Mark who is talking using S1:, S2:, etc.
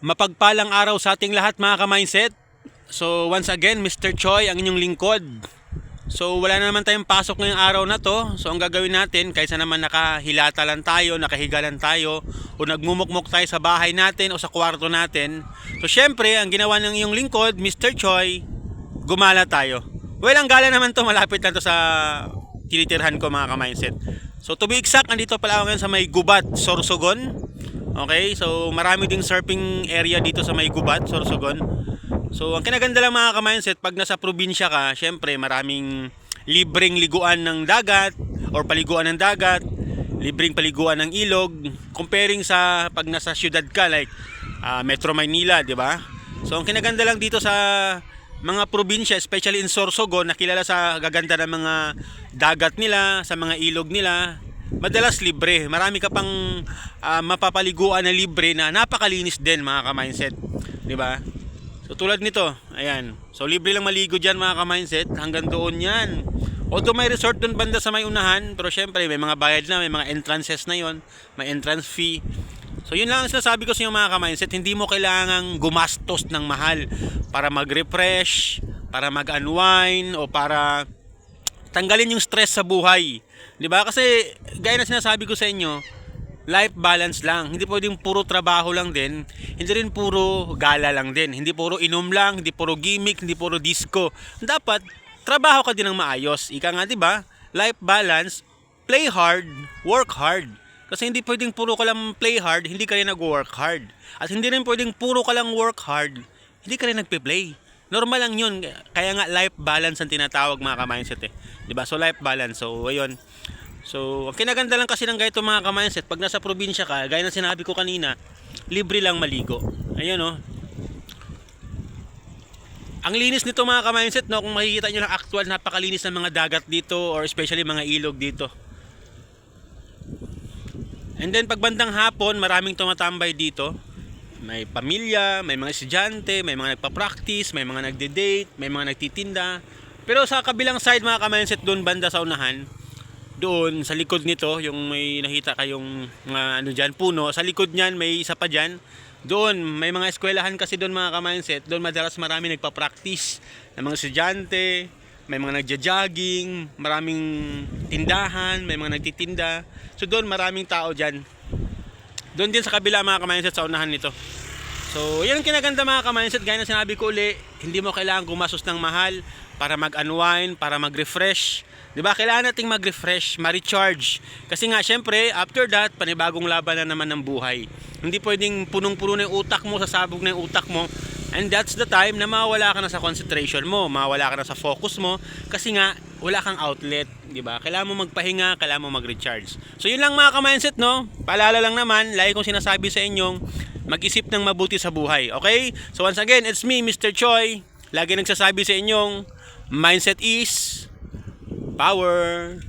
S1: Mapagpalang araw sa ating lahat mga ka-mindset. So once again, Mr. Choi ang inyong lingkod. So wala na naman tayong pasok ngayong araw na to. So ang gagawin natin, kaysa naman nakahilata lang tayo, nakahiga lang tayo, o nagmumukmok tayo sa bahay natin o sa kwarto natin. So syempre, ang ginawa ng iyong lingkod, Mr. Choi, gumala tayo. Well, ang gala naman to, malapit lang to sa tinitirhan ko mga ka-mindset. So to be exact, andito pala ako ngayon sa may Gubat, Sorsogon. Okay, so marami ding surfing area dito sa may Gubat, Sorsogon. So ang kinaganda lang mga ka-mindset, pag nasa probinsya ka, syempre maraming libreng liguan ng dagat or paliguan ng dagat, libreng paliguan ng ilog, comparing sa pag nasa syudad ka like Metro Manila, di ba? So ang kinaganda lang dito sa mga probinsya, especially in Sorsogon, nakilala sa gaganda ng mga dagat nila, sa mga ilog nila, madalas libre. Marami ka pang mapapaliguan na libre na napakalinis din mga ka-mindset, di ba? So tulad nito, ayan. So libre lang maligo diyan mga ka-mindset, hanggang doon 'yan. Although may resort doon banda sa may unahan, pero syempre may mga bayad na, may mga entrances na 'yon, may entrance fee. So yun lang ang sinasabi ko sa inyo mga ka-mindset, hindi mo kailangang gumastos ng mahal para mag-refresh, para mag-unwind, o para tanggalin yung stress sa buhay. 'Di ba? Kasi gaya na sinasabi ko sa inyo, life balance lang. Hindi pwedeng puro trabaho lang din, hindi rin puro gala lang din, hindi puro inom lang, hindi puro gimmick, hindi puro disco. Dapat trabaho ka din ng maayos. Ika nga 'di ba? Life balance, play hard, work hard. Kasi hindi pwedeng puro ka lang play hard, hindi ka rin nag-work hard. At hindi rin pwedeng puro ka lang work hard, hindi ka rin nagpe-play. Normal lang 'yun. Kaya nga life balance ang tinatawag mga ka-mindset eh. 'Di ba? So life balance. So ayun. So, ang kinaganda lang kasi ng ganito mga ka-mindset, pag nasa probinsya ka, gaya ng sinabi ko kanina, libre lang maligo. Ayun oh. Ang linis nito mga ka-mindset, no? Kung makikita nyo lang actual, napakalinis ng mga dagat dito, or especially mga ilog dito. And then pag bandang hapon, maraming tumatambay dito. May pamilya, may mga estudyante, may mga nagpa-practice, may mga nagde-date, may mga nagtitinda. Pero sa kabilang side mga ka-mindset, doon banda sa unahan, doon sa likod nito, yung may nakita kayong ano dyan, puno, sa likod niyan may isa pa dyan. Doon may mga eskwelahan kasi doon mga ka-mindset. Doon madalas marami nagpa-practice ng mga estudyante, may mga nagja-jogging, maraming tindahan, may mga nagtitinda. So doon maraming tao dyan. Doon din sa kabila mga ka-mindset, sa unahan nito. So yan ang kinaganda mga ka-mindset, gaya na sinabi ko uli, hindi mo kailangan gumastos ng mahal para mag-unwind, para mag-refresh. 'Di ba? Kailangan nating mag-refresh, ma-recharge. Kasi nga syempre, after that, panibagong laban na naman ng buhay. Hindi pwedeng punong-puno na yung utak mo, sasabog na yung utak mo. And that's the time na mawala ka na sa concentration mo, mawala ka na sa focus mo, kasi nga wala kang outlet, 'di ba? Kailangan mo magpahinga, kailangan mo mag-recharge. So yun lang mga ka-mindset, no? Paalala lang naman, lagi kong sinasabi sa inyong mag-isip ng mabuti sa buhay. Okay? So once again, it's me, Mr. Choi. Lagi nagsasabi sa inyong mindset is power.